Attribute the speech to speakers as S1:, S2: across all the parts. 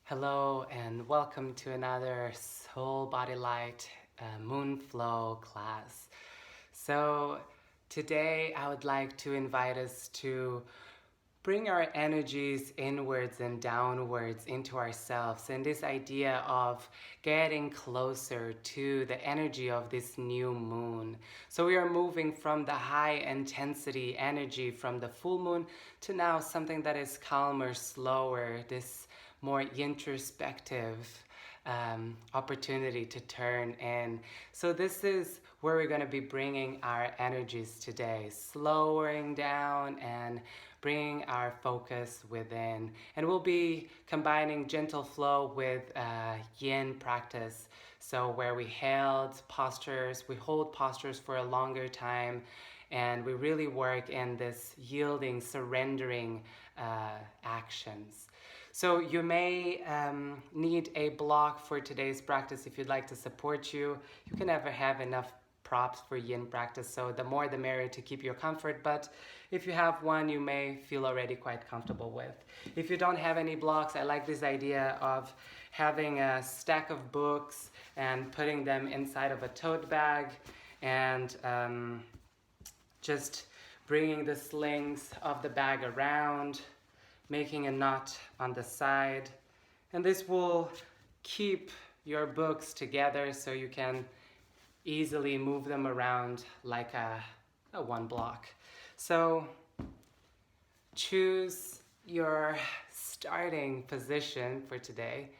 S1: Hello and welcome to another Soul Body Light Moon Flow class. So today I would like to invite us to bring our energies inwards and downwards into ourselves, and this idea of getting closer to the energy of this new moon. So we are moving from the high intensity energy from the full moon to now something that is calmer, slower, this more introspective opportunity to turn in. So this is where we're going to be bringing our energies today, slowing down and bringing our focus within. And we'll be combining gentle flow with YIN practice. So where we hold postures for a longer time, and we really work in this yielding, surrendering actions. So you may need a block for today's practice if you'd like to support you. You can never have enough props for YIN practice, so the more the merrier to keep your comfort, but if you have one you may feel already quite comfortable with. If you don't have any blocks, I like this idea of having a stack of books and putting them inside of a tote bag and just bringing the slings of the bag around, making a knot on the side, and this will keep your books together so you can easily move them around like a one block. So choose your starting position for today.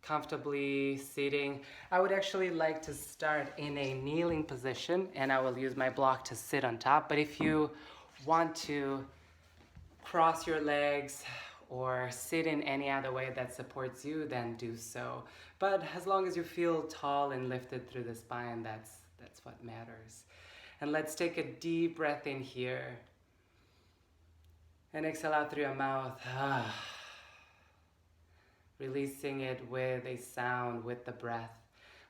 S1: Comfortably sitting. I would actually like to start in a kneeling position, and I will use my block to sit on top, but if you want to cross your legs or sit in any other way that supports you, then do so. But as long as you feel tall and lifted through the spine, that's what matters. And let's take a deep breath in here. And exhale out through your mouth. Releasing it with a sound, with the breath.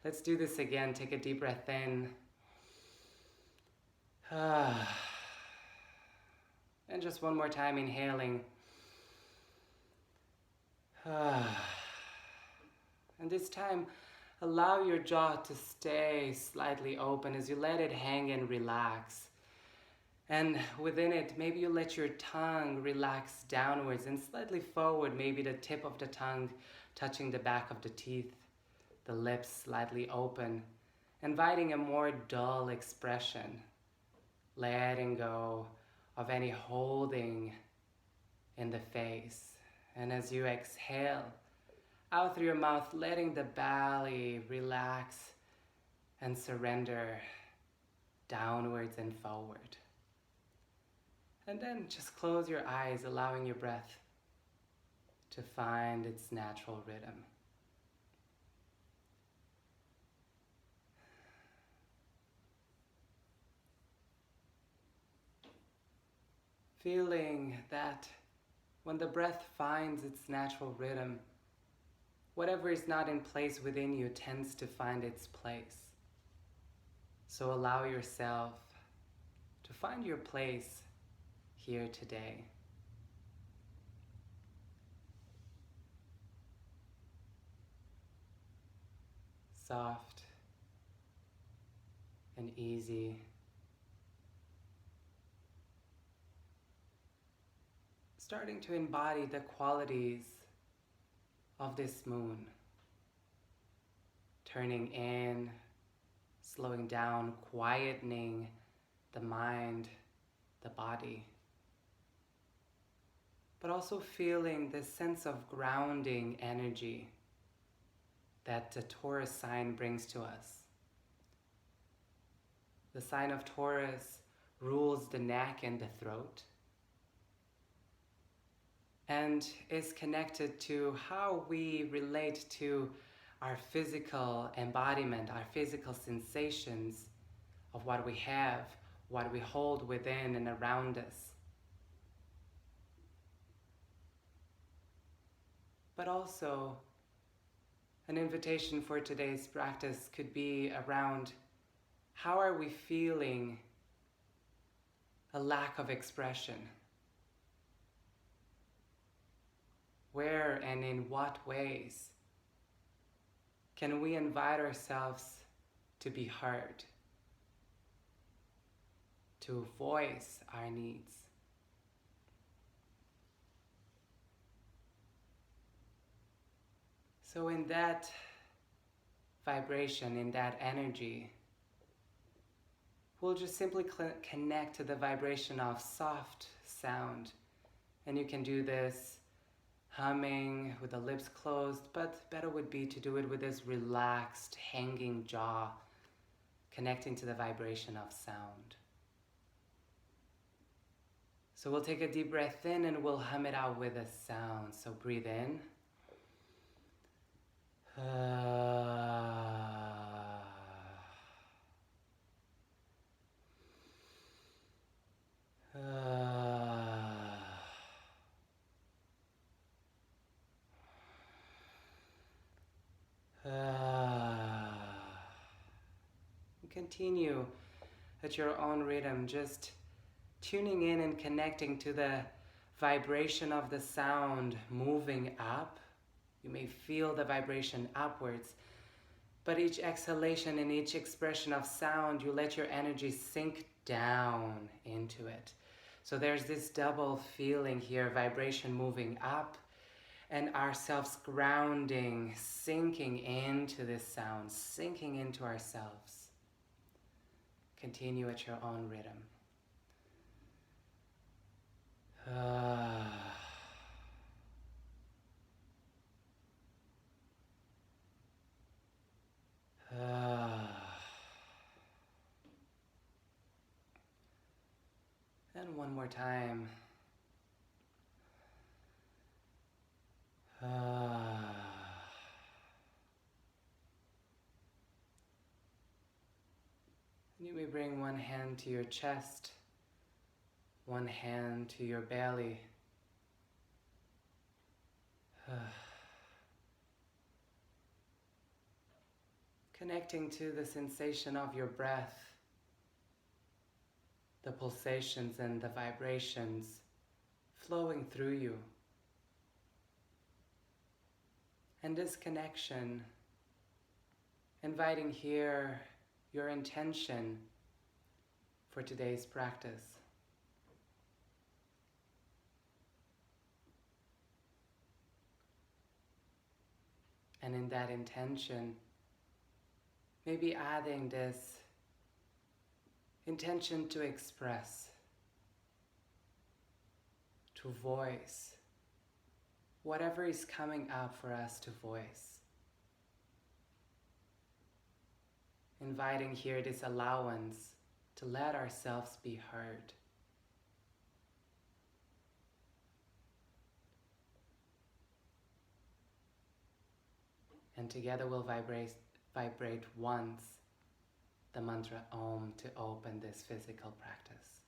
S1: Let's do this again. Take a deep breath in. And just one more time, inhaling. And this time, allow your jaw to stay slightly open as you let it hang and relax. And within it, maybe you let your tongue relax downwards and slightly forward, maybe the tip of the tongue touching the back of the teeth, the lips slightly open, inviting a more dull expression, letting go of any holding in the face. And as you exhale out through your mouth, letting the belly relax and surrender downwards and forward. And then just close your eyes, allowing your breath to find its natural rhythm. Feeling that when the breath finds its natural rhythm, whatever is not in place within you tends to find its place. So allow yourself to find your place here today. Soft and easy. Starting to embody the qualities of this moon. Turning in, slowing down, quietening the mind, the body. But also feeling this sense of grounding energy that the Taurus sign brings to us. The sign of Taurus rules the neck and the throat, and is connected to how we relate to our physical embodiment, our physical sensations of what we have, what we hold within and around us. But also, an invitation for today's practice could be around how are we feeling a lack of expression? Where and in what ways can we invite ourselves to be heard, to voice our needs? So in that vibration, in that energy, we'll just simply connect to the vibration of soft sound. And you can do this humming with the lips closed, but better would be to do it with this relaxed, hanging jaw, connecting to the vibration of sound. So we'll take a deep breath in and we'll hum it out with a sound. So breathe in. Continue at your own rhythm, just tuning in and connecting to the vibration of the sound moving up. You may feel the vibration upwards, but each exhalation and each expression of sound, you let your energy sink down into it. So there's this double feeling here, vibration moving up and ourselves grounding, sinking into this sound, sinking into ourselves. Continue at your own rhythm. And one more time. You may bring one hand to your chest, one hand to your belly. Connecting to the sensation of your breath, the pulsations and the vibrations flowing through you. And this connection, inviting here your intention for today's practice. And in that intention, maybe adding this intention to express, to voice, whatever is coming up for us to voice. Inviting here this allowance to let ourselves be heard. And together we'll vibrate once the mantra Om to open this physical practice.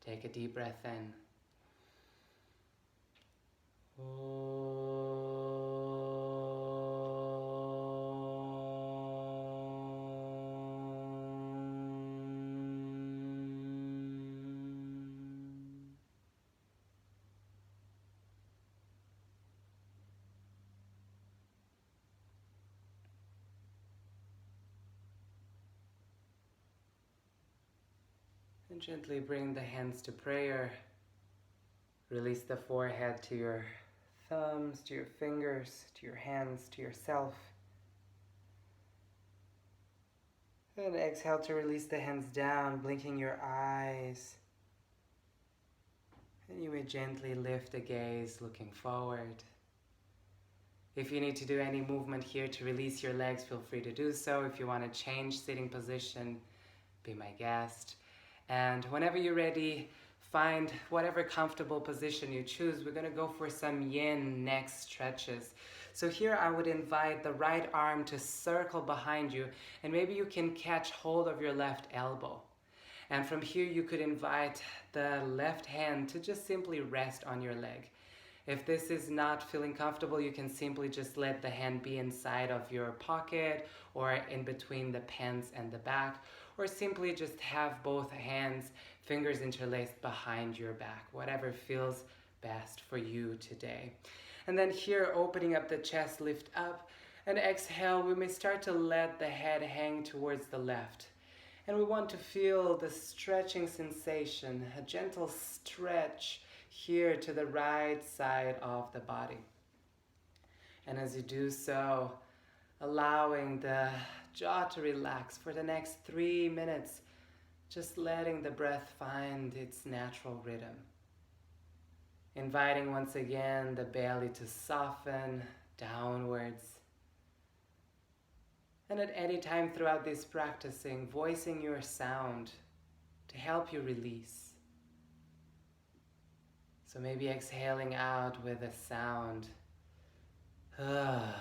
S1: Take a deep breath in. And gently bring the hands to prayer. Release the forehead to your thumbs, to your fingers, to your hands, to yourself. And exhale to release the hands down, blinking your eyes. And you may gently lift the gaze, looking forward. If you need to do any movement here to release your legs, feel free to do so. If you want to change sitting position, be my guest. And whenever you're ready, find whatever comfortable position you choose. We're going to go for some YIN neck stretches. So here I would invite the right arm to circle behind you, and maybe you can catch hold of your left elbow. And from here you could invite the left hand to just simply rest on your leg. If this is not feeling comfortable, you can simply just let the hand be inside of your pocket or in between the pants and the back, or simply just have both hands, fingers interlaced behind your back, whatever feels best for you today. And then here, opening up the chest, lift up, and exhale, we may start to let the head hang towards the left. And we want to feel the stretching sensation, a gentle stretch here to the right side of the body. And as you do so, allowing the jaw to relax for the next 3 minutes, just letting the breath find its natural rhythm. Inviting once again the belly to soften downwards. And at any time throughout this practicing, voicing your sound to help you release. So maybe exhaling out with a sound. And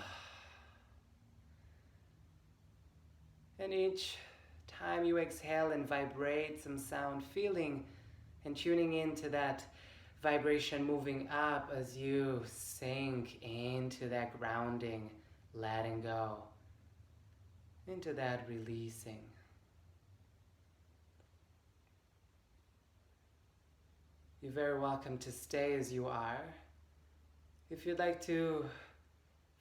S1: each time you exhale and vibrate some sound, feeling and tuning into that vibration moving up as you sink into that grounding, letting go, into that releasing. You're very welcome to stay as you are. If you'd like to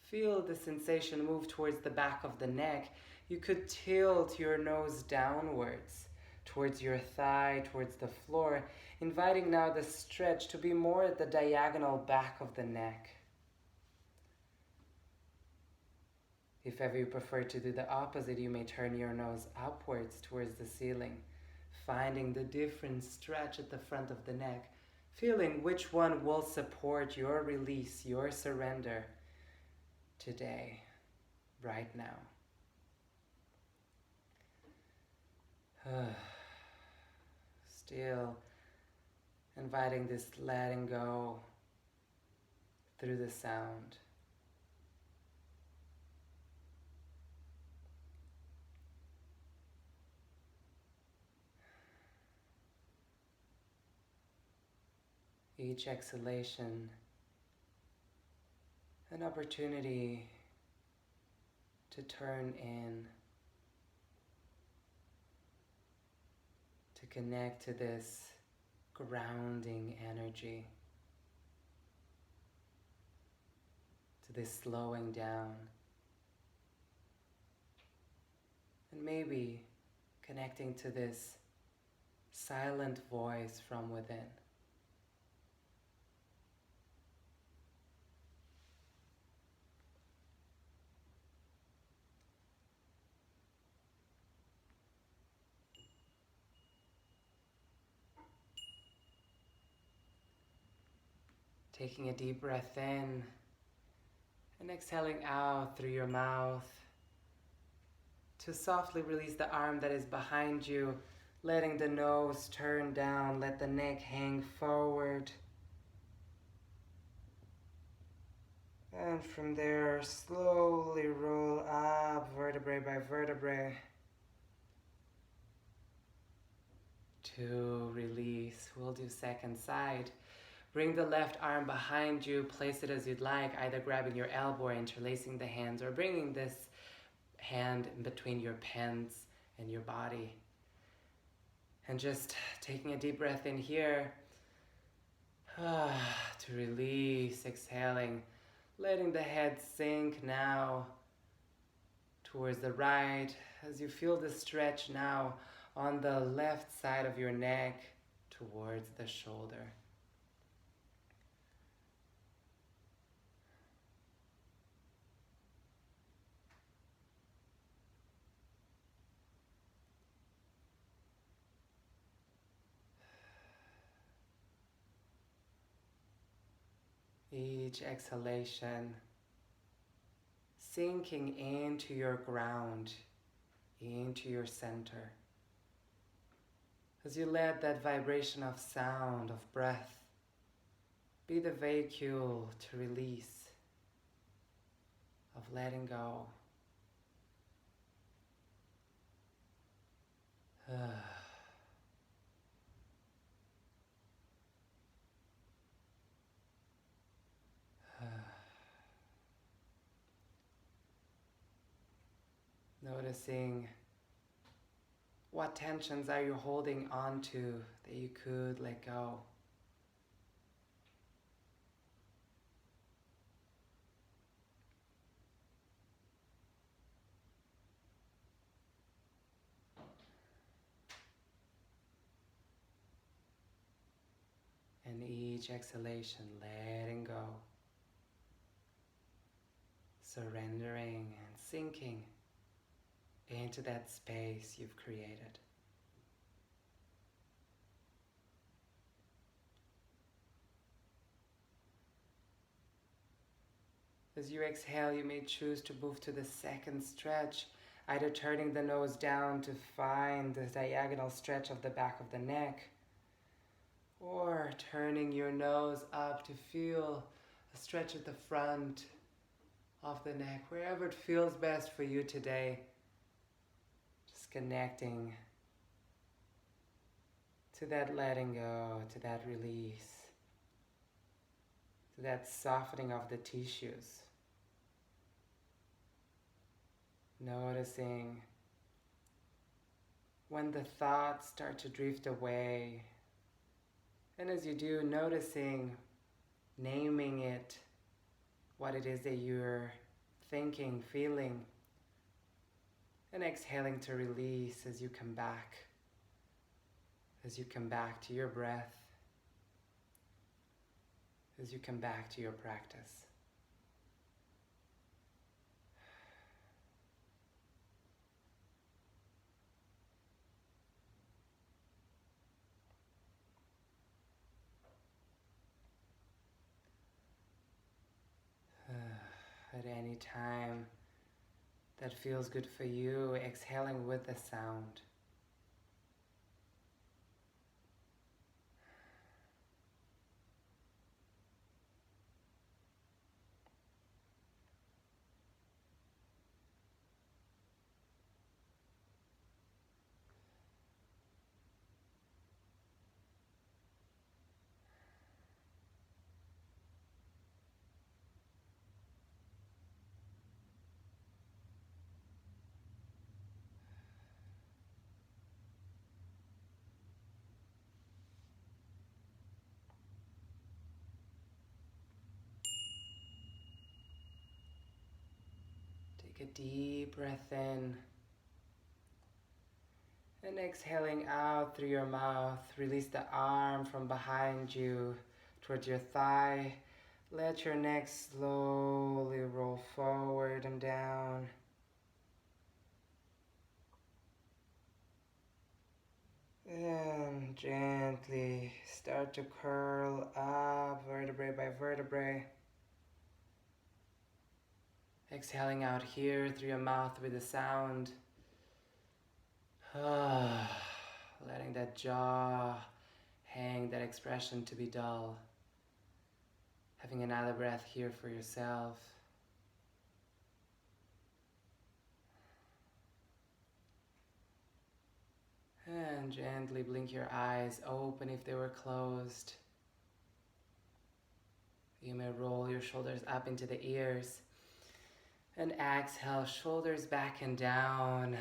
S1: feel the sensation move towards the back of the neck, you could tilt your nose downwards, towards your thigh, towards the floor, inviting now the stretch to be more at the diagonal back of the neck. If ever you prefer to do the opposite, you may turn your nose upwards towards the ceiling, finding the different stretch at the front of the neck, feeling which one will support your release, your surrender today, right now. Still inviting this letting go through the sound. Each exhalation, an opportunity to turn in, to connect to this grounding energy, to this slowing down, and maybe connecting to this silent voice from within. Taking a deep breath in and exhaling out through your mouth to softly release the arm that is behind you, letting the nose turn down, let the neck hang forward. And from there, slowly roll up vertebrae by vertebrae to release. We'll do second side. Bring the left arm behind you, place it as you'd like, either grabbing your elbow or interlacing the hands, or bringing this hand in between your pants and your body. And just taking a deep breath in here, to release, exhaling, letting the head sink now towards the right, as you feel the stretch now on the left side of your neck towards the shoulder. Each exhalation, sinking into your ground, into your center. As you let that vibration of sound, of breath, be the vehicle to release, of letting go. Noticing what tensions are you holding on to that you could let go. each exhalation, letting go, surrendering and sinking into that space you've created. As you exhale, you may choose to move to the second stretch, either turning the nose down to find the diagonal stretch of the back of the neck, or turning your nose up to feel a stretch at the front of the neck, wherever it feels best for you today. Just connecting to that letting go, to that release, to that softening of the tissues. Noticing when the thoughts start to drift away. And as you do, noticing, naming it, what it is that you're thinking, feeling, and exhaling to release as you come back to your breath, as you come back to your practice. At any time that feels good for you, exhaling with the sound. Take a deep breath in. And exhaling out through your mouth, release the arm from behind you towards your thigh. Let your neck slowly roll forward and down. And gently start to curl up vertebrae by vertebrae. Exhaling out here through your mouth with a sound. Letting that jaw hang, that expression to be dull. Having another breath here for yourself. And gently blink your eyes open if they were closed. You may roll your shoulders up into the ears. And exhale, shoulders back and down.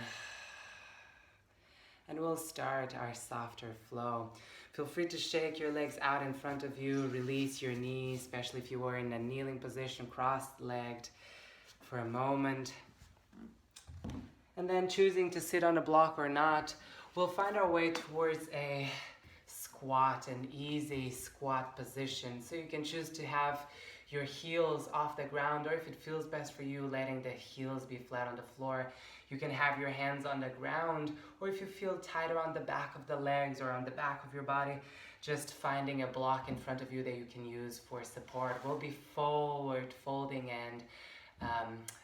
S1: And we'll start our softer flow. Feel free to shake your legs out in front of you. Release your knees, especially if you were in a kneeling position, cross-legged for a moment. And then choosing to sit on a block or not, we'll find our way towards a squat, an easy squat position. So you can choose to have your heels off the ground, or if it feels best for you, letting the heels be flat on the floor. You can have your hands on the ground, or if you feel tighter on the back of the legs or on the back of your body, just finding a block in front of you that you can use for support. We'll be forward folding and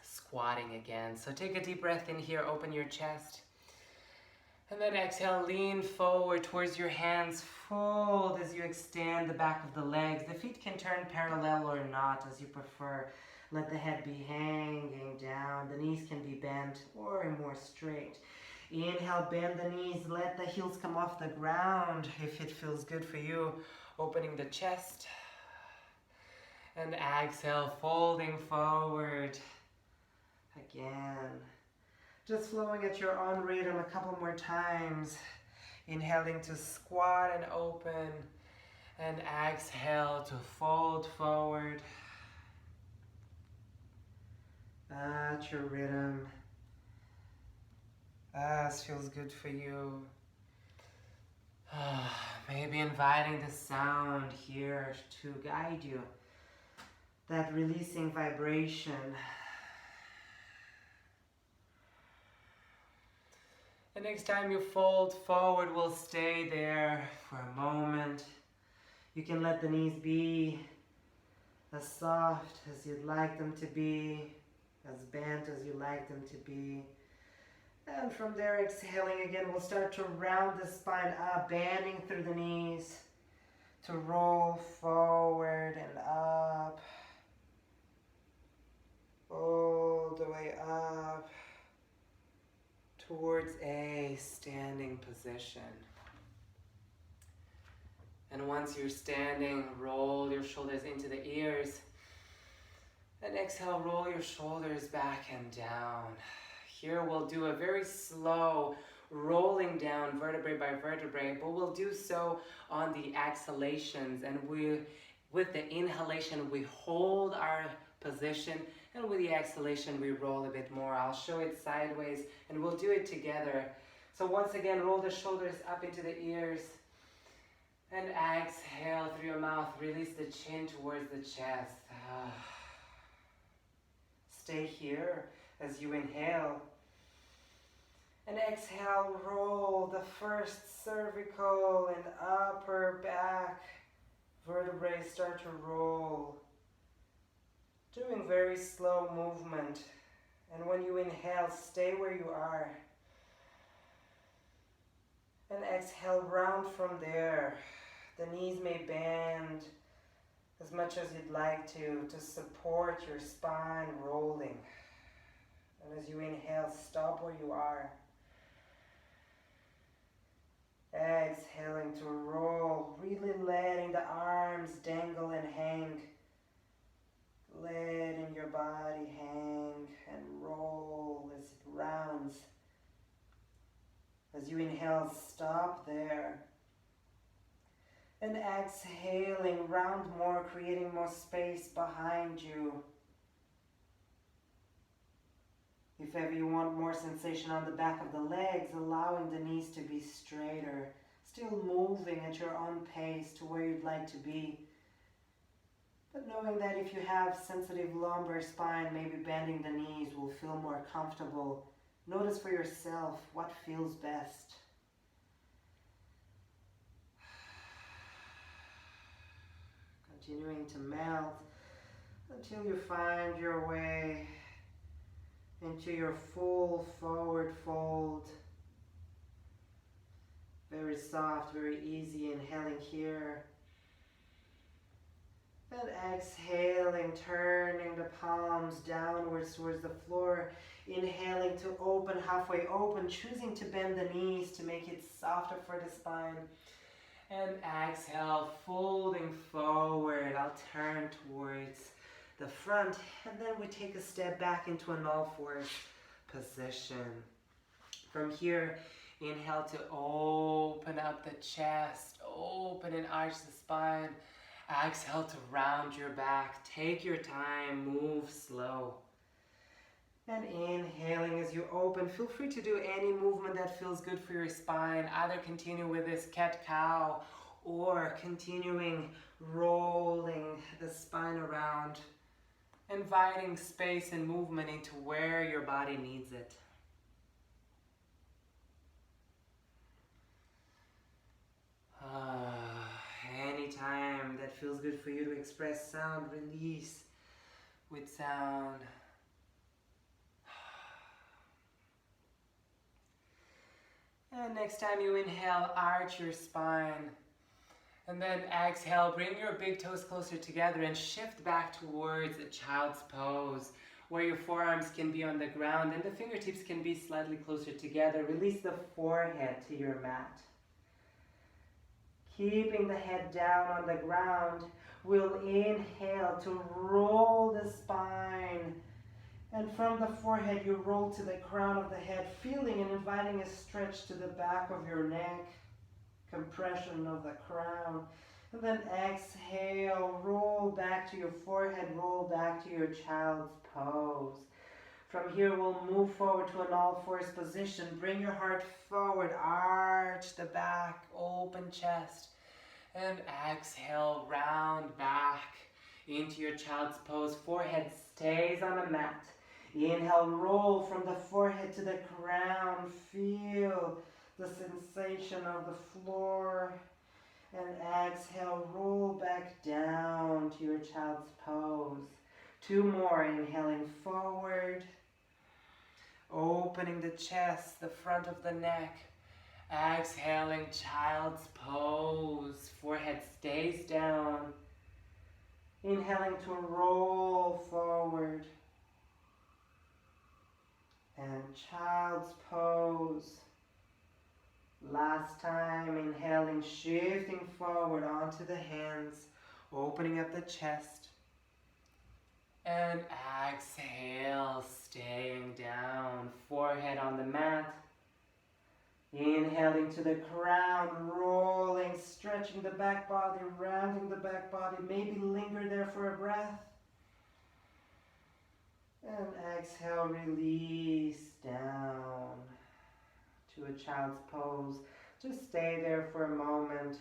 S1: squatting again. So take a deep breath in here, open your chest. And then exhale, lean forward towards your hands, fold as you extend the back of the legs. The feet can turn parallel or not, as you prefer. Let the head be hanging down. The knees can be bent or more straight. Inhale, bend the knees, let the heels come off the ground if it feels good for you. Opening the chest. And exhale, folding forward. Again. Just flowing at your own rhythm a couple more times. Inhaling to squat and open. And exhale to fold forward. At your rhythm. As feels good for you. Maybe inviting the sound here to guide you. That releasing vibration. And next time you fold forward, we'll stay there for a moment. You can let the knees be as soft as you'd like them to be, as bent as you like them to be. And from there, exhaling again, we'll start to round the spine up, bending through the knees to roll forward and up, all the way up towards a standing position. And once you're standing, roll your shoulders into the ears. And exhale, roll your shoulders back and down. Here we'll do a very slow rolling down vertebrae by vertebrae, but we'll do so on the exhalations. And with the inhalation, we hold our position, and with the exhalation, we roll a bit more. I'll show it sideways, and we'll do it together. So once again, roll the shoulders up into the ears, and exhale through your mouth. Release the chin towards the chest. Stay here as you inhale. And exhale, roll the first cervical and upper back vertebrae start to roll. Doing very slow movement. And when you inhale, stay where you are. And exhale, round from there. The knees may bend as much as you'd like to support your spine rolling. And as you inhale, stop where you are. Exhaling to roll, really letting the arms dangle and hang. Letting your body hang and roll as it rounds. As you inhale, stop there. And exhaling, round more, creating more space behind you. If ever you want more sensation on the back of the legs, allowing the knees to be straighter, still moving at your own pace to where you'd like to be. But knowing that if you have sensitive lumbar spine, maybe bending the knees will feel more comfortable. Notice for yourself what feels best. Continuing to melt until you find your way into your full forward fold. Very soft, very easy, inhaling here. And exhaling, turning the palms downwards towards the floor. Inhaling to open, halfway open, choosing to bend the knees to make it softer for the spine. And exhale, folding forward. I'll turn towards the front, and then we take a step back into an all-fours position. From here, inhale to open up the chest, open and arch the spine. Exhale to round your back. Take your time, move slow. And inhaling as you open, feel free to do any movement that feels good for your spine. Either continue with this cat-cow or continuing rolling the spine around, inviting space and movement into where your body needs it. Anytime that feels good for you to express sound, release with sound. And next time you inhale, arch your spine. And then exhale, bring your big toes closer together and shift back towards a child's pose, where your forearms can be on the ground and the fingertips can be slightly closer together. Release the forehead to your mat. Keeping the head down on the ground, we'll inhale to roll the spine. And from the forehead, you roll to the crown of the head, feeling and inviting a stretch to the back of your neck, compression of the crown. And then exhale, roll back to your forehead, roll back to your child's pose.
S2: From here, we'll move forward to an all-fours position. Bring your heart forward, arch the back, open chest. And exhale, round back into your child's pose. Forehead stays on the mat. Inhale, roll from the forehead to the crown. Feel the sensation of the floor. And exhale, roll back down to your child's pose. 2 more, inhaling forward. Opening the chest, the front of the neck. Exhaling, child's pose. Forehead stays down. Inhaling to roll forward. And child's pose. Last time, inhaling, shifting forward onto the hands, opening up the chest. And exhale, staying down, forehead on the mat. Inhaling to the crown, rolling, stretching the back body, rounding the back body. Maybe linger there for a breath. And exhale, release down to a child's pose. Just stay there for a moment.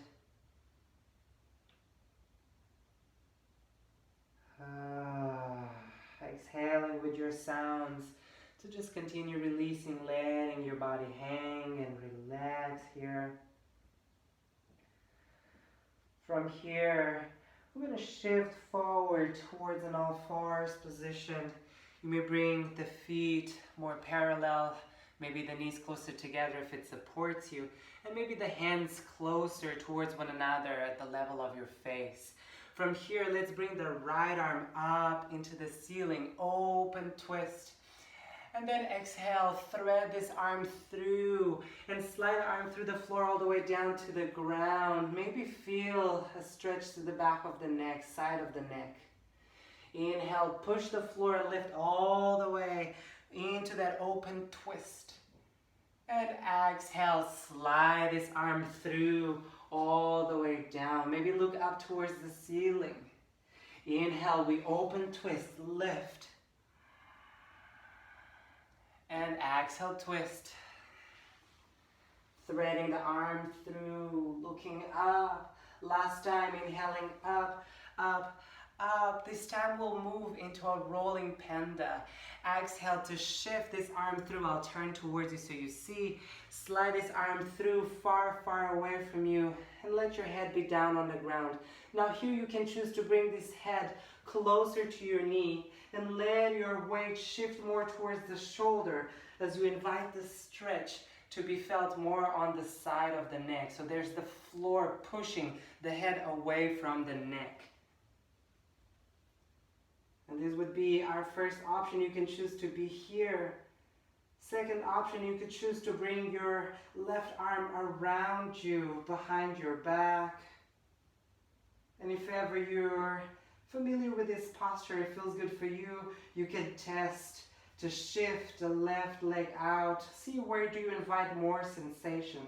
S2: Exhaling with your sounds to just continue releasing, letting your body hang and relax here. From here, we're going to shift forward towards an all-fours position. You may bring the feet more parallel, maybe the knees closer together if it supports you, and maybe the hands closer towards one another at the level of your face. From here, let's bring the right arm up into the ceiling, open twist. And then exhale, thread this arm through and slide the arm through the floor all the way down to the ground. Maybe feel a stretch to the back of the neck, side of the neck. Inhale, push the floor, lift all the way into that open twist. And exhale, slide this arm through all the way down. Maybe look up towards the ceiling. Inhale, we open twist, lift. And exhale, twist. Threading the arm through, looking up. Last time, inhaling up, up, up. This time we'll move into a rolling panda. Exhale to shift this arm through. I'll turn towards you so you see. Slide this arm through far, far away from you and let your head be down on the ground. Now here you can choose to bring this head closer to your knee and let your weight shift more towards the shoulder as you invite the stretch to be felt more on the side of the neck. So there's the floor pushing the head away from the neck. And this would be our first option. You can choose to be here. Second option, you could choose to bring your left arm around you, behind your back. And if ever you're familiar with this posture, it feels good for you, you can test to shift the left leg out. See where do you invite more sensation.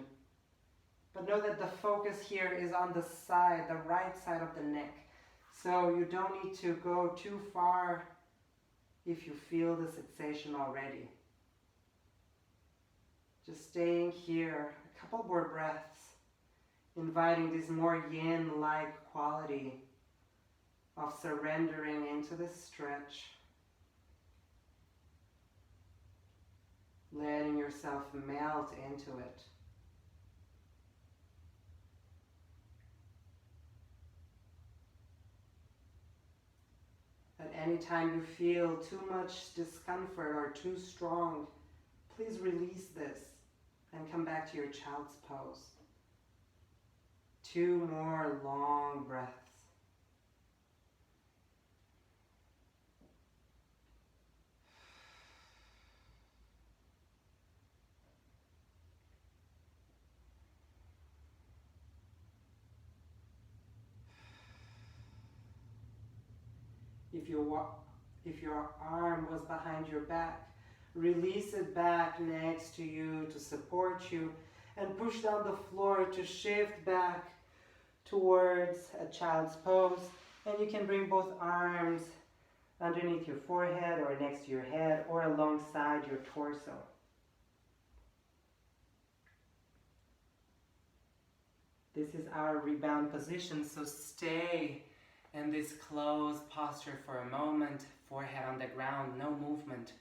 S2: But know that the focus here is on the side, the right side of the neck. So you don't need to go too far if you feel the sensation already. Just staying here, a couple more breaths, inviting this more yin-like quality of surrendering into the stretch. Letting yourself melt into it. At any time you feel too much discomfort or too strong, please release this and come back to your child's pose. 2 more long breaths. If your arm was behind your back, release it back next to you to support you and push down the floor to shift back towards a child's pose. And you can bring both arms underneath your forehead or next to your head or alongside your torso. This is our rebound position, so stay in this closed posture for a moment, forehead on the ground, no movement.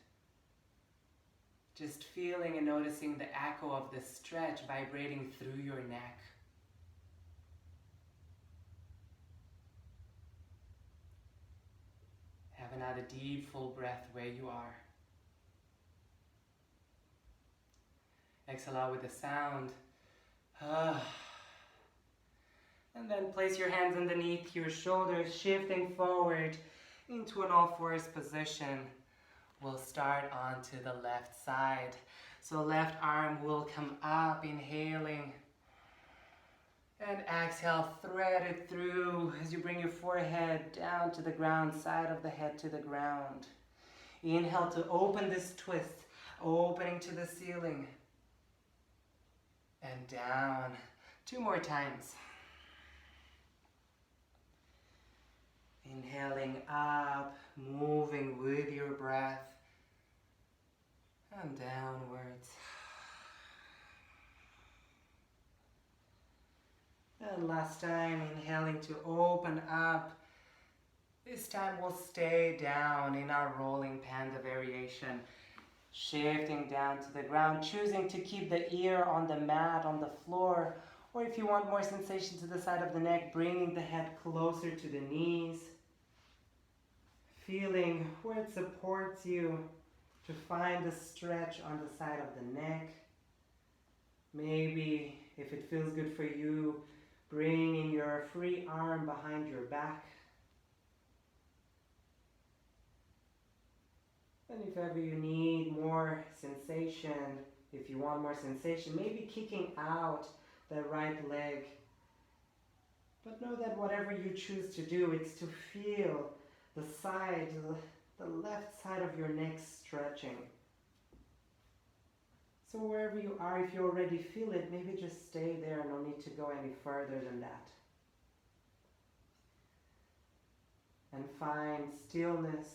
S2: Just feeling and noticing the echo of the stretch vibrating through your neck. Have another deep, full breath where you are. Exhale out with a sound. And then place your hands underneath your shoulders, shifting forward into an all-fours position. We'll start onto the left side. So left arm will come up, inhaling. And exhale, thread it through as you bring your forehead down to the ground, side of the head to the ground. Inhale to open this twist, opening to the ceiling. And down. 2 more times. Inhaling up, moving with your breath. And downwards. And last time, inhaling to open up. This time we'll stay down in our rolling panda variation. Shifting down to the ground, choosing to keep the ear on the mat, on the floor. Or if you want more sensation to the side of the neck, bringing the head closer to the knees. Feeling where it supports you to find the stretch on the side of the neck. Maybe, if it feels good for you, bringing your free arm behind your back. And if ever you need more sensation, if you want more sensation, maybe kicking out the right leg. But know that whatever you choose to do, it's to feel the side, the left side of your neck stretching. So wherever you are, if you already feel it, maybe just stay there, no need to go any further than that. And find stillness.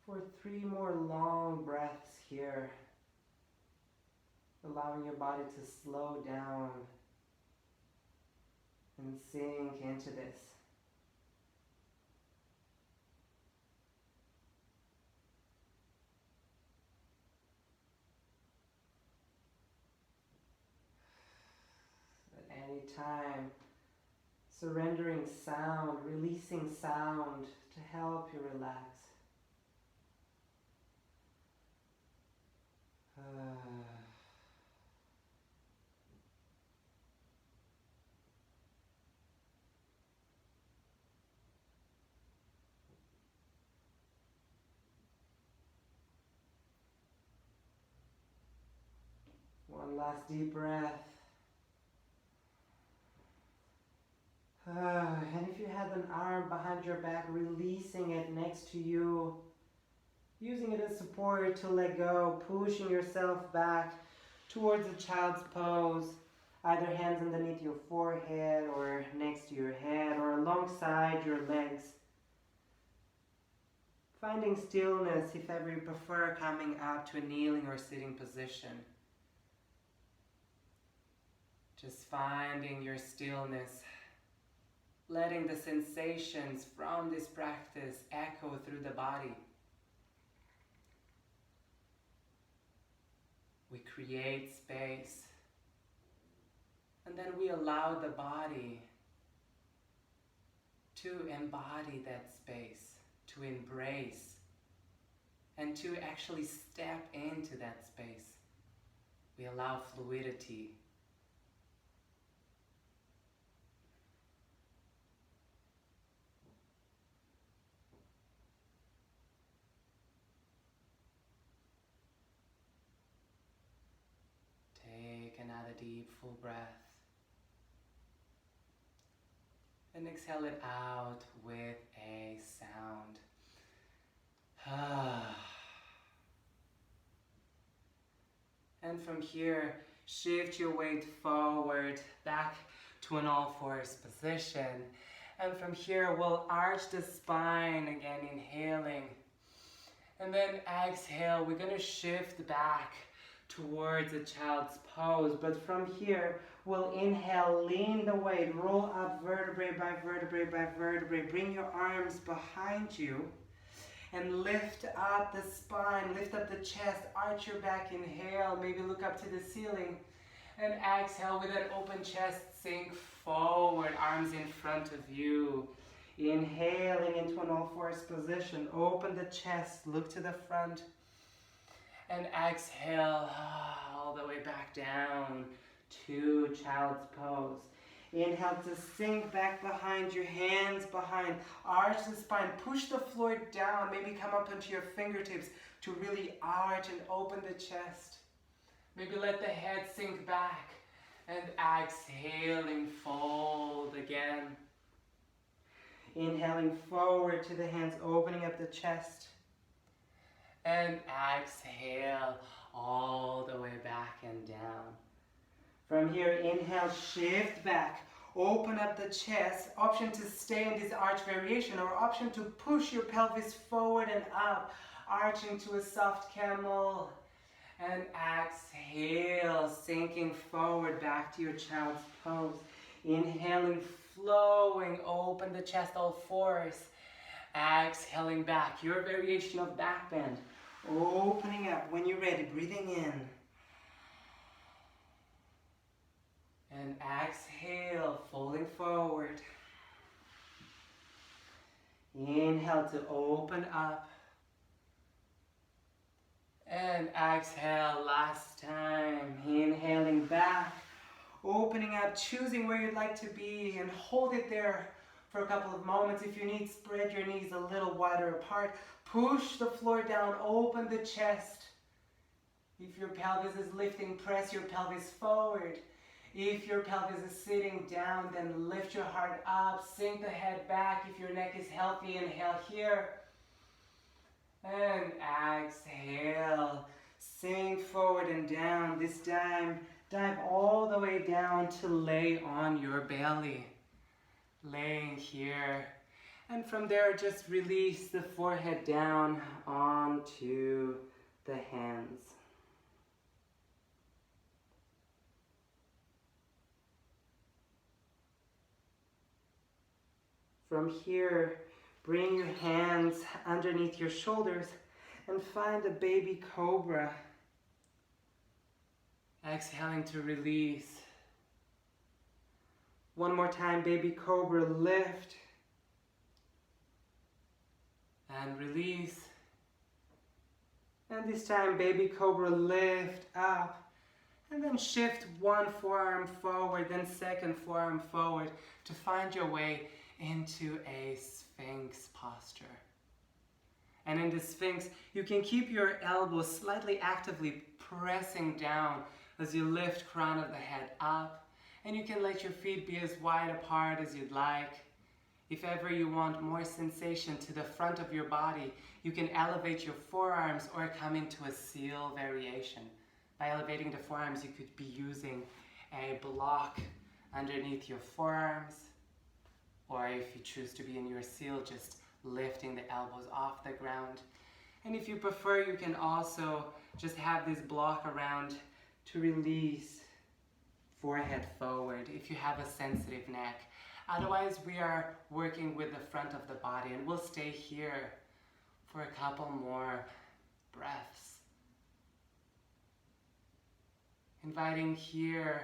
S2: For 3 more long breaths here, allowing your body to slow down and sink into this. At any time, surrendering sound, releasing sound to help you relax. One last deep breath. And if you have an arm behind your back, releasing it next to you, using it as support to let go, pushing yourself back towards a child's pose, either hands underneath your forehead or next to your head or alongside your legs. Finding stillness, if ever you prefer, coming up to a kneeling or sitting position. Just finding your stillness, letting the sensations from this practice echo through the body. We create space, and then we allow the body to embody that space, to embrace, and to actually step into that space. We allow fluidity. Take another deep, full breath. And exhale it out with a sound. And from here, shift your weight forward, back
S1: to an all-fours position. And from here, we'll arch the spine, again inhaling. And then exhale, we're gonna shift back towards a child's pose. But from here, we'll inhale, lean the weight, roll up vertebrae by vertebrae by vertebrae. Bring your arms behind you and lift up the spine, lift up the chest, arch your back, inhale, maybe look up to the ceiling. And exhale, with that open chest, sink forward, arms in front of you. Inhaling into an all-fours position, open the chest, look to the front. And exhale, all the way back down to child's pose. Inhale to sink back behind, your hands behind, arch the spine, push the floor down, maybe come up onto your fingertips to really arch and open the chest. Maybe let the head sink back, and exhaling, fold again. Inhaling forward to the hands, opening up the chest. And exhale all the way back and down. From here, inhale, shift back, open up the chest. Option to stay in this arch variation, or option to push your pelvis forward and up, arching to a soft camel. And exhale, sinking forward back to your child's pose. Inhaling, flowing, open the chest, all fours. Exhaling back, your variation of back bend. Opening up when you're ready, breathing in. And exhale, folding forward. Inhale to open up. And exhale, last time. Inhaling back, opening up, choosing where you'd like to be, and hold it there for a couple of moments. If you need, spread your knees a little wider apart. Push the floor down, open the chest. If your pelvis is lifting, press your pelvis forward. If your pelvis is sitting down, then lift your heart up, sink the head back. If your neck is healthy, inhale here. And exhale, sink forward and down. This time, dive all the way down to lay on your belly. Laying here. And from there, just release the forehead down onto the hands. From here, bring your hands underneath your shoulders and find a baby cobra. Exhaling to release. One more time, baby cobra, lift. And release. And this time, baby cobra, lift up. And then shift one forearm forward, then second forearm forward to find your way into a Sphinx posture. And in the Sphinx, you can keep your elbows slightly actively pressing down as you lift crown of the head up. And you can let your feet be as wide apart as you'd like. If ever you want more sensation to the front of your body, you can elevate your forearms or come into a seal variation. By elevating the forearms, you could be using a block underneath your forearms. Or if you choose to be in your seal, just lifting the elbows off the ground. And if you prefer, you can also just have this block around to release forehead forward if you have a sensitive neck. Otherwise, we are working with the front of the body, and we'll stay here for a couple more breaths. Inviting here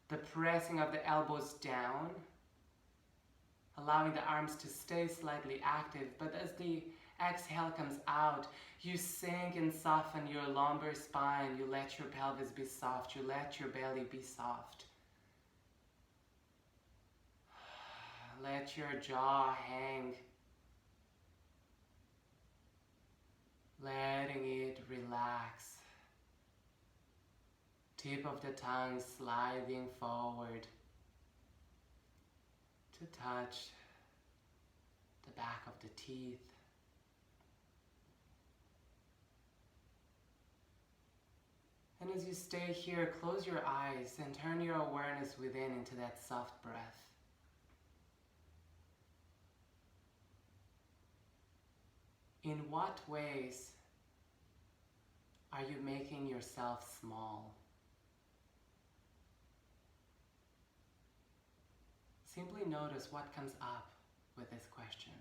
S1: the pressing of the elbows down, allowing the arms to stay slightly active, but as the exhale comes out, you sink and soften your lumbar spine. You let your pelvis be soft. You let your belly be soft. Let your jaw hang. Letting it relax. Tip of the tongue sliding forward to touch the back of the teeth. And as you stay here, close your eyes and turn your awareness within into that soft breath. In what ways are you making yourself small? Simply notice what comes up with this question.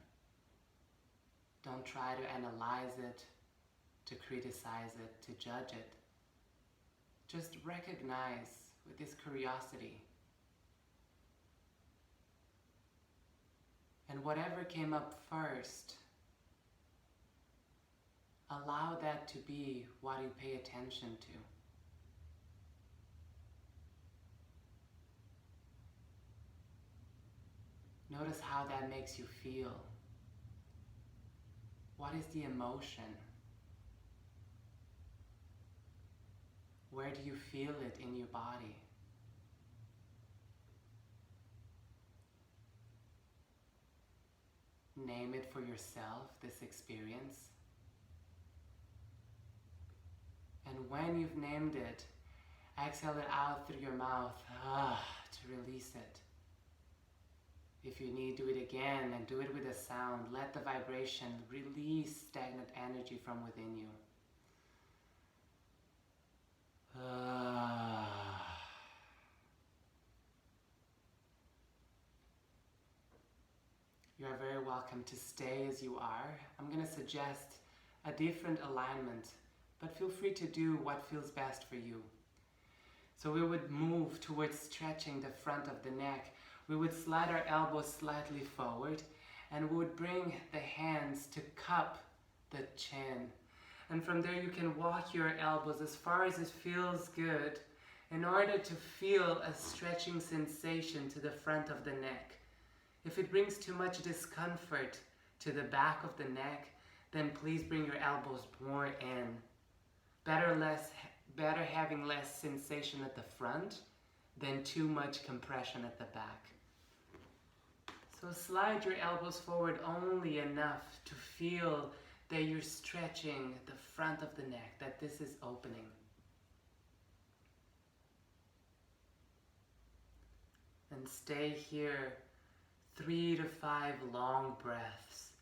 S1: Don't try to analyze it, to criticize it, to judge it. Just recognize with this curiosity. And whatever came up first, allow that to be what you pay attention to. Notice how that makes you feel. What is the emotion? Where do you feel it in your body? Name it for yourself, this experience. And when you've named it, exhale it out through your mouth to release it. If you need, do it again and do it with a sound. Let the vibration release stagnant energy from within you. You are very welcome to stay as you are. I'm going to suggest a different alignment, but feel free to do what feels best for you. So we would move towards stretching the front of the neck. We would slide our elbows slightly forward, and we would bring the hands to cup the chin. And from there you can walk your elbows as far as it feels good in order to feel a stretching sensation to the front of the neck. If it brings too much discomfort to the back of the neck, then please bring your elbows more in. Better having less sensation at the front than too much compression at the back. So slide your elbows forward only enough to feel that you're stretching the front of the neck, that this is opening. And stay here 3 to 5 long breaths.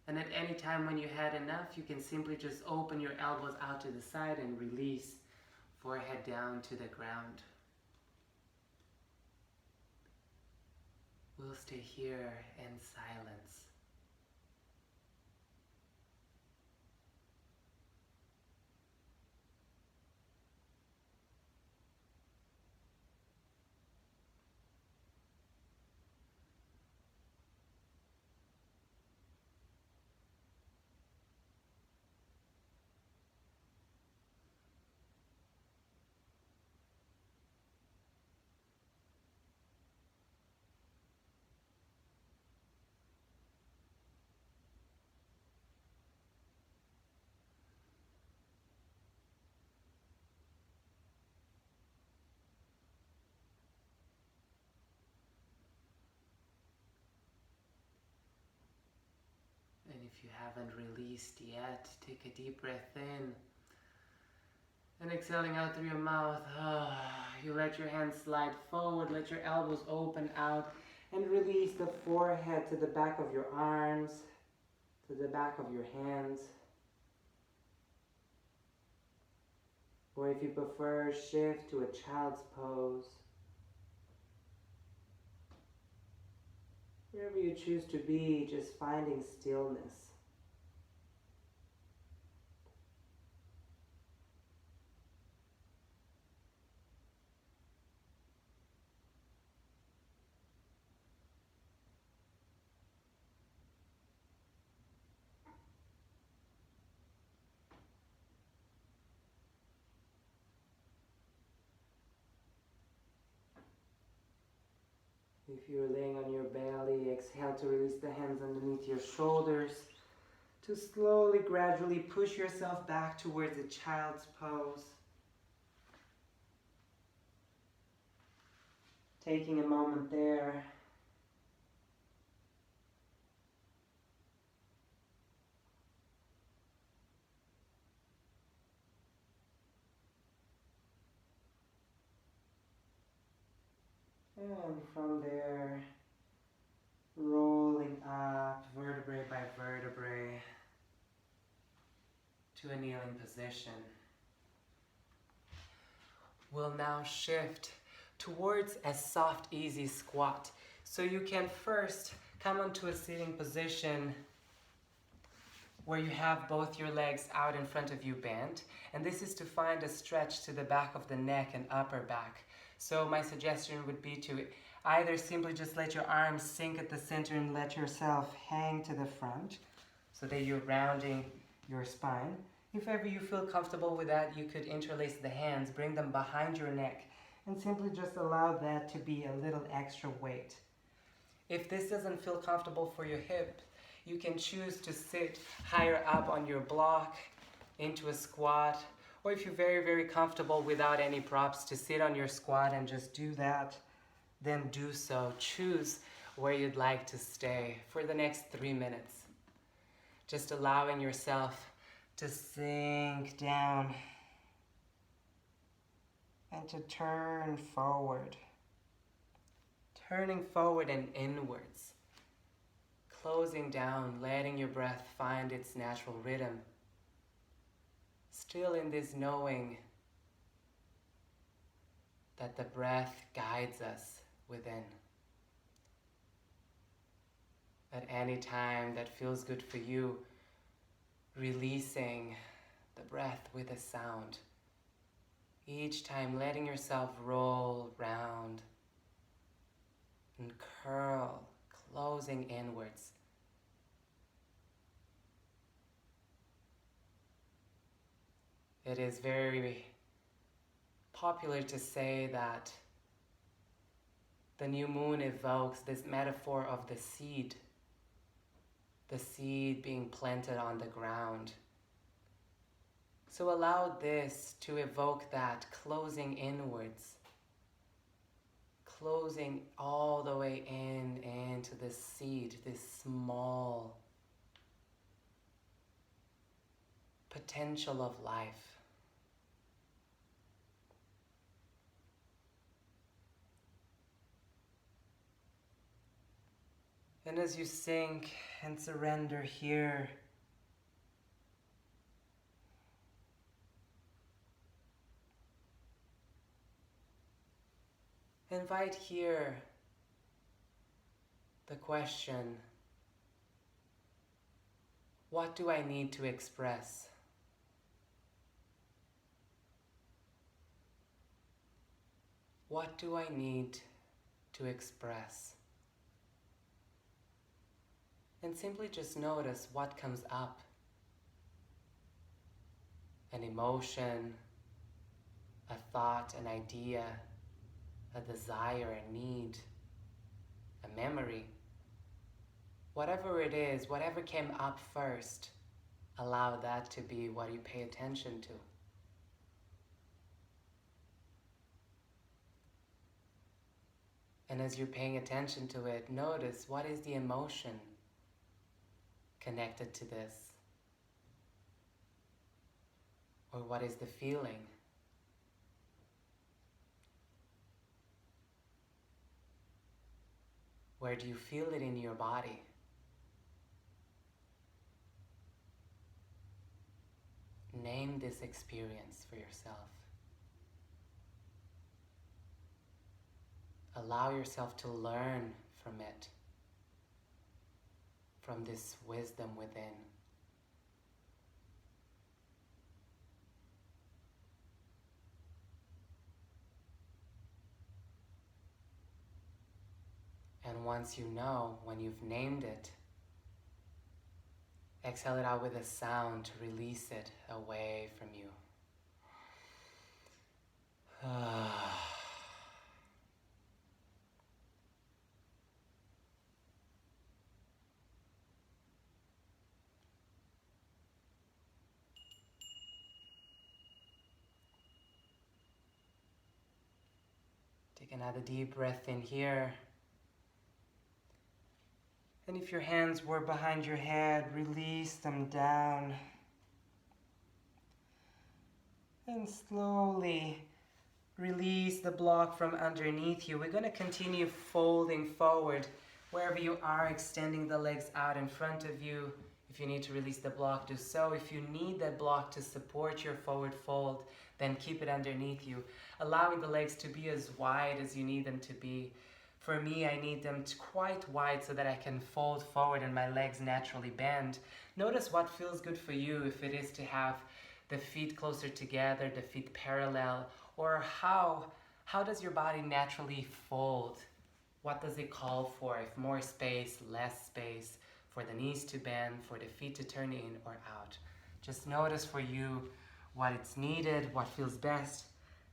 S1: And at any time when you had enough, you can simply just open your elbows out to the side and release, forehead down to the ground. We'll stay here in silence. And if you haven't released yet, take a deep breath in. And exhaling out through your mouth, you let your hands slide forward, let your elbows open out, and release the forehead to the back of your arms, to the back of your hands. Or if you prefer, shift to a child's pose. Wherever you choose to be, just finding stillness. If you're laying on your belly, exhale to release the hands underneath your shoulders, to slowly, gradually push yourself back towards a child's pose. Taking a moment there.
S2: And from there, rolling up vertebrae by vertebrae to a kneeling position. We'll now shift towards a soft, easy squat. So you can first come onto a sitting position where you have both your legs out in front of you bent. And this is to find a stretch to the back of the neck and upper back. So my suggestion would be to either simply just let your arms sink at the center and let yourself hang to the front so that you're rounding your spine. If ever you feel comfortable with that, you could interlace the hands, bring them behind your neck, and simply just allow that to be a little extra weight. If this doesn't feel comfortable for your hip, you can choose to sit higher up on your block into a squat, or if you're very, very comfortable without any props to sit on your squat and just do that, then do so. Choose where you'd like to stay for the next 3 minutes. Just allowing yourself to sink down and to turn forward. Turning forward and inwards. Closing down, letting your breath find its natural rhythm. Still in this knowing that the breath guides us within. At any time that feels good for you, releasing the breath with a sound. Each time letting yourself roll round and curl, closing inwards. It is very popular to say that the new moon evokes this metaphor of the seed being planted on the ground. So allow this to evoke that closing inwards, closing all the way into this seed, this small potential of life. And as you sink and surrender here, invite here the question, what do I need to express? What do I need to express? And simply just notice what comes up. An emotion, a thought, an idea, a desire, a need, a memory. Whatever it is, whatever came up first, allow that to be what you pay attention to. And as you're paying attention to it, notice what is the emotion connected to this? Or what is the feeling? Where do you feel it in your body? Name this experience for yourself. Allow yourself to learn from it, from this wisdom within. And once you know, when you've named it, exhale it out with a sound to release it away from you. Take another deep breath in here. And if your hands were behind your head, release them down. And slowly release the block from underneath you. We're going to continue folding forward wherever you are, extending the legs out in front of you. If you need to release the block, do so. If you need that block to support your forward fold, then keep it underneath you, allowing the legs to be as wide as you need them to be. For me, I need them quite wide so that I can fold forward and my legs naturally bend. Notice what feels good for you, if it is to have the feet closer together, the feet parallel, or how does your body naturally fold? What does it call for? If more space, less space, for the knees to bend, for the feet to turn in or out. Just notice for you what it's needed, what feels best,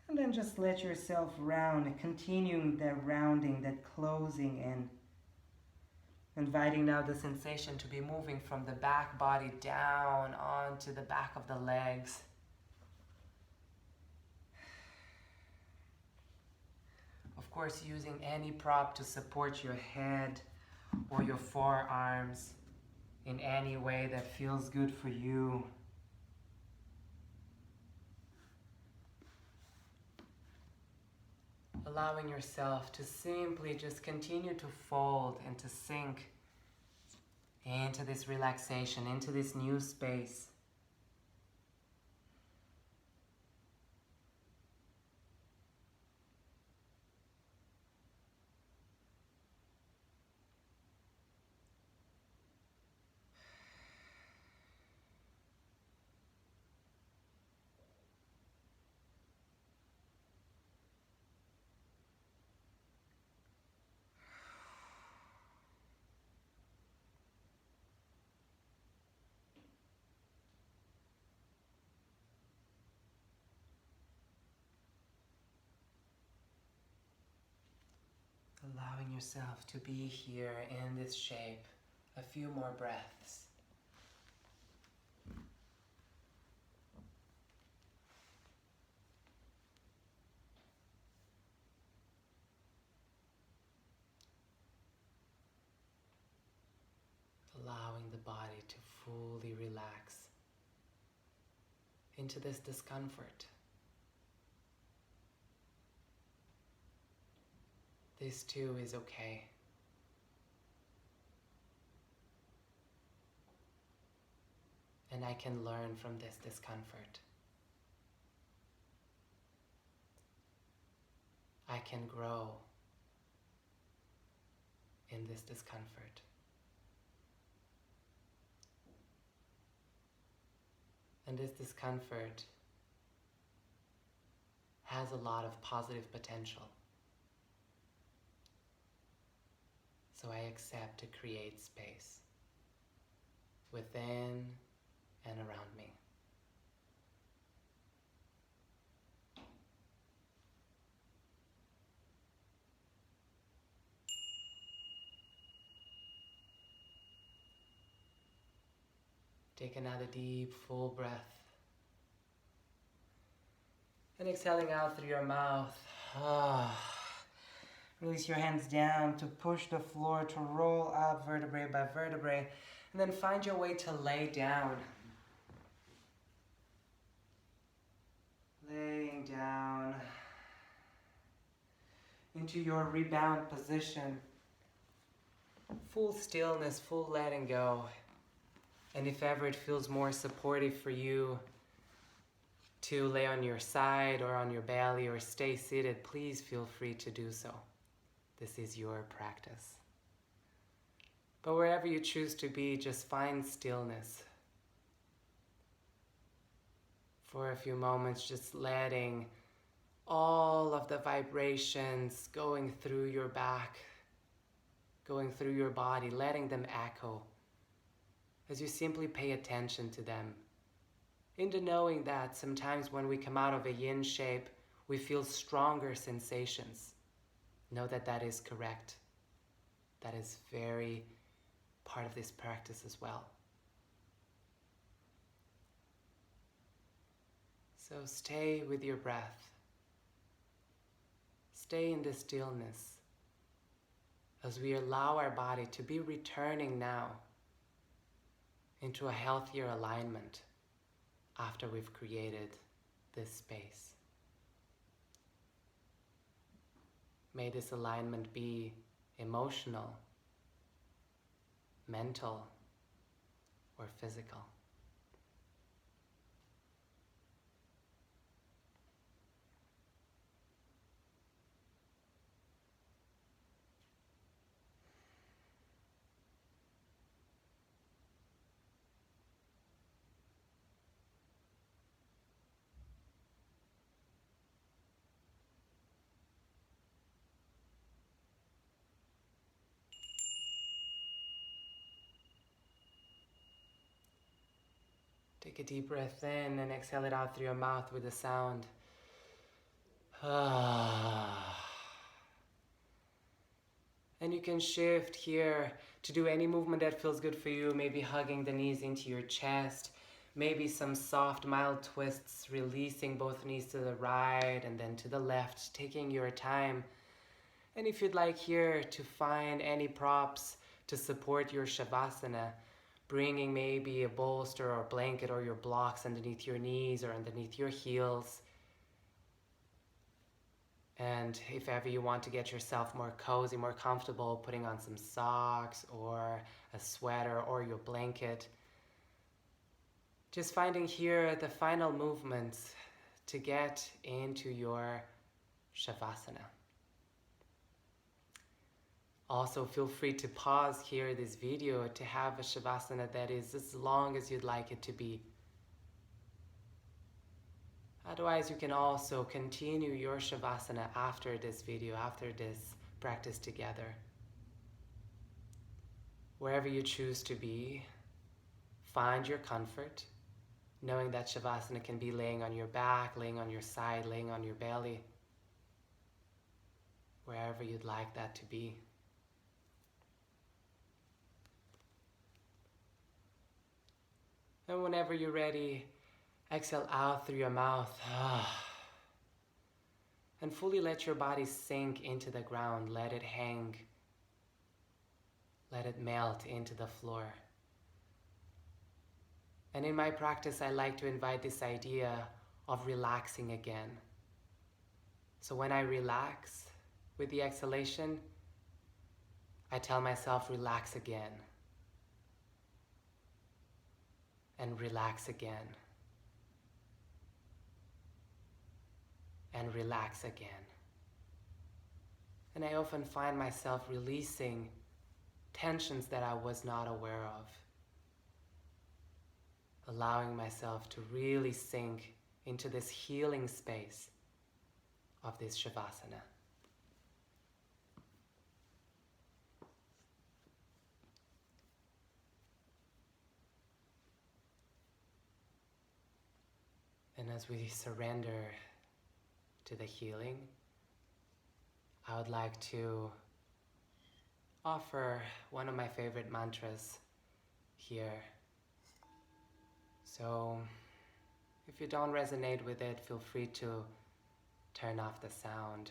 S2: and then just let yourself round, continuing that rounding, that closing in. Inviting now the sensation to be moving from the back body down onto the back of the legs. Of course, using any prop to support your head or your forearms in any way that feels good for you. Allowing yourself to simply just continue to fold and to sink into this relaxation, into this new space. Allowing yourself to be here in this shape. A few more breaths. Allowing the body to fully relax into this discomfort. This too is okay. And I can learn from this discomfort. I can grow in this discomfort. And this discomfort has a lot of positive potential. So I accept to create space within and around me. Take another deep, full breath. And exhaling out through your mouth. Release your hands down to push the floor, to roll up vertebrae by vertebrae, and then find your way to lay down. Laying down into your rebound position. Full stillness, full letting go. And if ever it feels more supportive for you to lay on your side or on your belly or stay seated, please feel free to do so. This is your practice. But wherever you choose to be, just find stillness. For a few moments, just letting all of the vibrations going through your back, going through your body, letting them echo as you simply pay attention to them. Into knowing that sometimes when we come out of a yin shape, we feel stronger sensations. Know that that is correct. That is very part of this practice as well. So stay with your breath. Stay in this stillness as we allow our body to be returning now into a healthier alignment after we've created this space.
S1: May this alignment be emotional, mental, or physical. Take a deep breath in and exhale it out through your mouth with a sound. And you can shift here to do any movement that feels good for you, maybe hugging the knees into your chest, maybe some soft, mild twists, releasing both knees to the right and then to the left, taking your time. And if you'd like here to find any props to support your Shavasana, bringing maybe a bolster or blanket or your blocks underneath your knees or underneath your heels. And if ever you want to get yourself more cozy, more comfortable, putting on some socks or a sweater or your blanket. Just finding here the final movements to get into your Shavasana. Also, feel free to pause here this video to have a Shavasana that is as long as you'd like it to be. Otherwise, you can also continue your Shavasana after this video, after this practice together. Wherever you choose to be, find your comfort, knowing that Shavasana can be laying on your back, laying on your side, laying on your belly, wherever you'd like that to be. And whenever you're ready, exhale out through your mouth. And fully let your body sink into the ground. Let it hang. Let it melt into the floor. And in my practice, I like to invite this idea of relaxing again. So when I relax with the exhalation, I tell myself, relax again. And relax again. And relax again. And I often find myself releasing tensions that I was not aware of. Allowing myself to really sink into this healing space of this Shavasana. And as we surrender to the healing, I would like to offer one of my favorite mantras here. So if you don't resonate with it, feel free to turn off the sound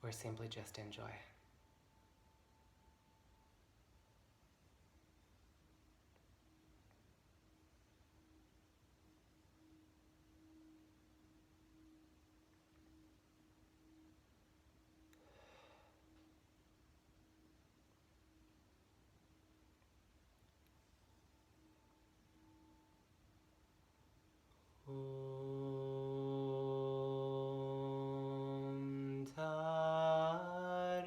S1: or simply just enjoy. Om Tare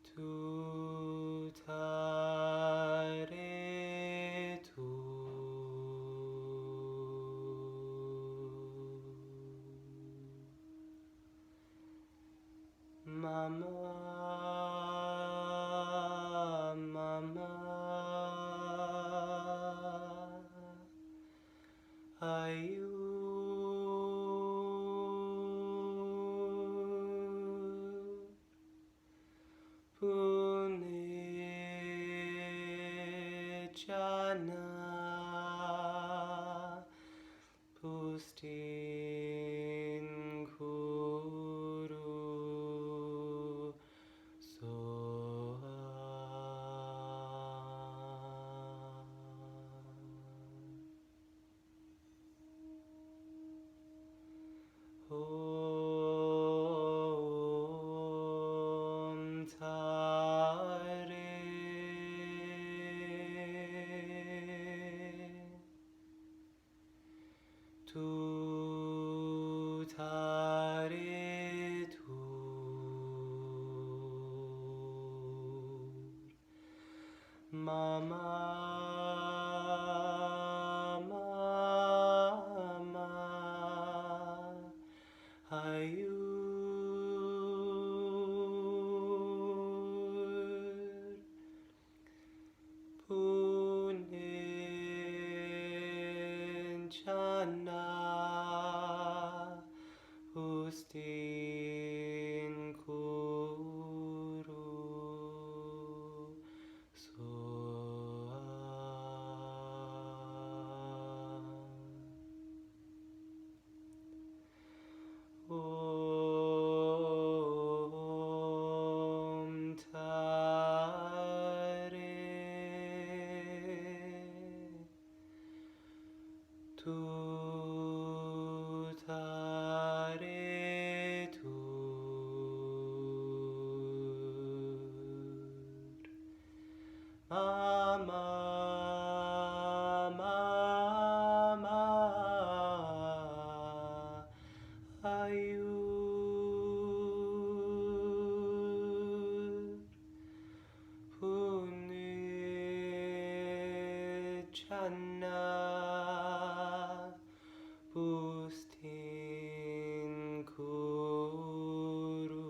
S1: Tu Tare Tu Mama Ayu Punechana Pustin Kuru Soha. tu tare tu mama mama ayur puninchana ustin kuru soa. Om Tare tu tare tu mama mama ayur punicana pustin kuru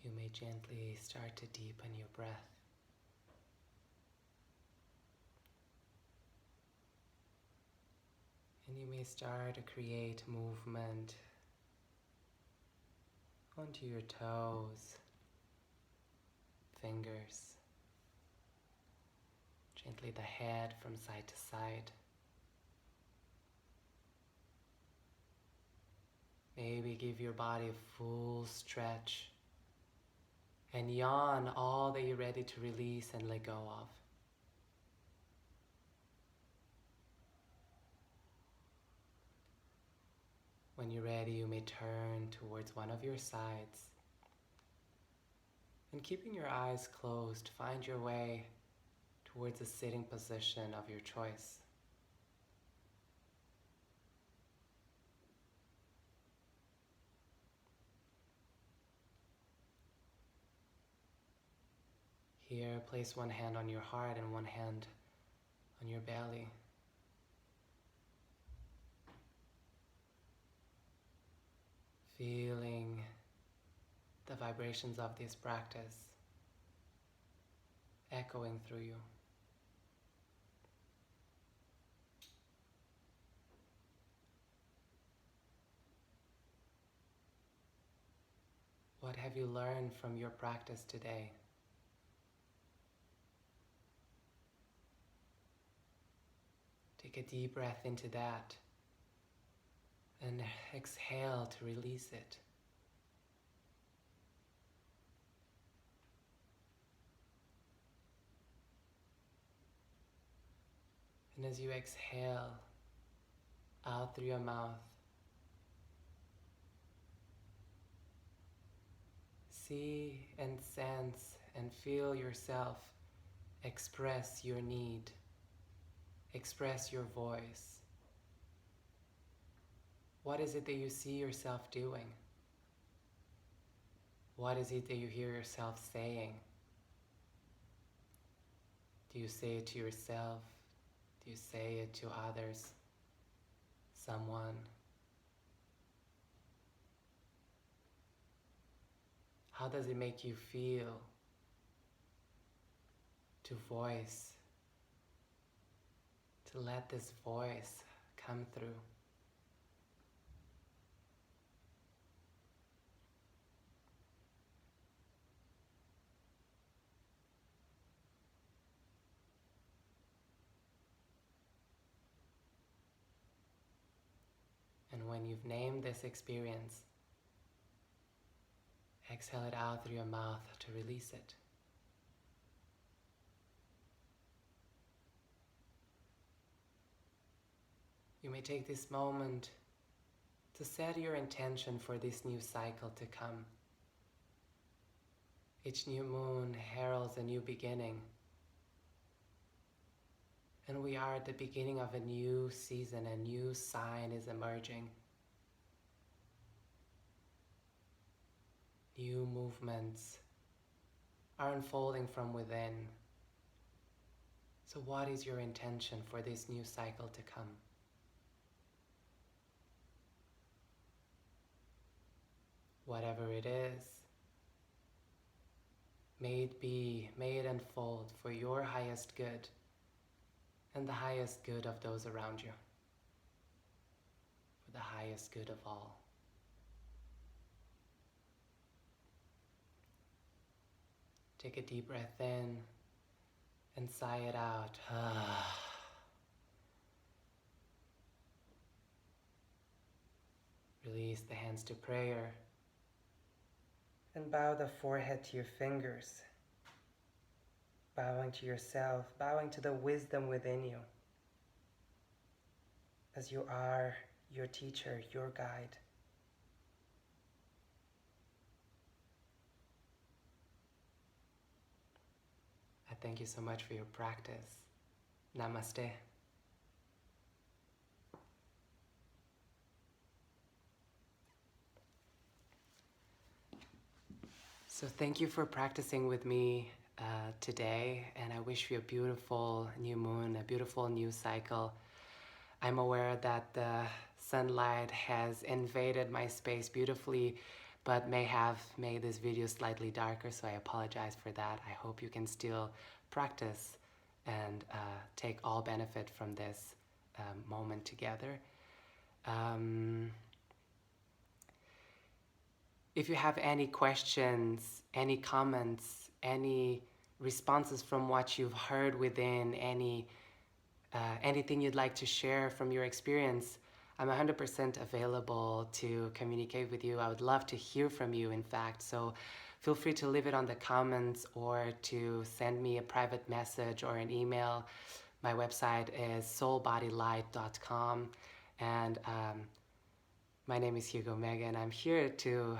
S1: You may gently start to deepen your breath. And you may start to create movement onto your toes, fingers, gently the head from side to side. Maybe give your body a full stretch and yawn all that you're ready to release and let go of. When you're ready, you may turn towards one of your sides. And keeping your eyes closed, find your way towards a sitting position of your choice. Here, place one hand on your heart and one hand on your belly. Feeling the vibrations of this practice echoing through you. What have you learned from your practice today? Take a deep breath into that and exhale to release it. And as you exhale out through your mouth, see and sense and feel yourself express your need, express your voice. What is it that you see yourself doing? What is it that you hear yourself saying? Do you say it to yourself? Do you say it to others? Someone? How does it make you feel to voice, to let this voice come through? And when you've named this experience, exhale it out through your mouth to release it. You may take this moment to set your intention for this new cycle to come. Each new moon heralds a new beginning. And we are at the beginning of a new season, a new sign is emerging. New movements are unfolding from within. So what is your intention for this new cycle to come? Whatever it is, may it unfold for your highest good and the highest good of those around you, for the highest good of all. Take a deep breath in and sigh it out. Release the hands to prayer and bow the forehead to your fingers, bowing to yourself, bowing to the wisdom within you, as you are your teacher, your guide. I thank you so much for your practice. Namaste. So thank you for practicing with me today, and I wish you a beautiful new moon, a beautiful new cycle. I'm aware that the sunlight has invaded my space beautifully, but may have made this video slightly darker, so I apologize for that. I hope you can still practice and take all benefit from this moment together. If you have any questions, any comments, any responses from what you've heard within, anything you'd like to share from your experience, I'm 100% available to communicate with you. I would love to hear from you, in fact. So feel free to leave it on the comments or to send me a private message or an email. My website is soulbodylight.com, and my name is Hugo Mega, and I'm here to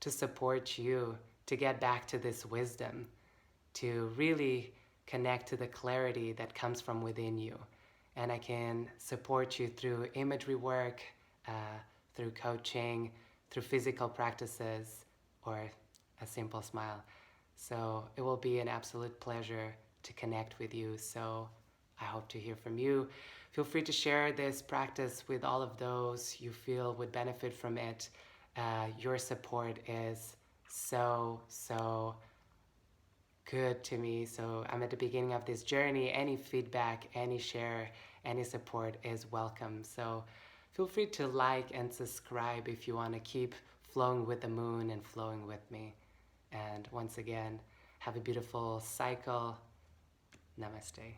S1: support you to get back to this wisdom, to really connect to the clarity that comes from within you. And I can support you through imagery work, through coaching, through physical practices, or a simple smile. So it will be an absolute pleasure to connect with you. So I hope to hear from you. Feel free to share this practice with all of those you feel would benefit from it. Your support is so good to me. So I'm at the beginning of this journey. Any feedback, any share, any support is welcome. So feel free to like and subscribe if you want to keep flowing with the moon and flowing with me. And once again, have a beautiful cycle. Namaste.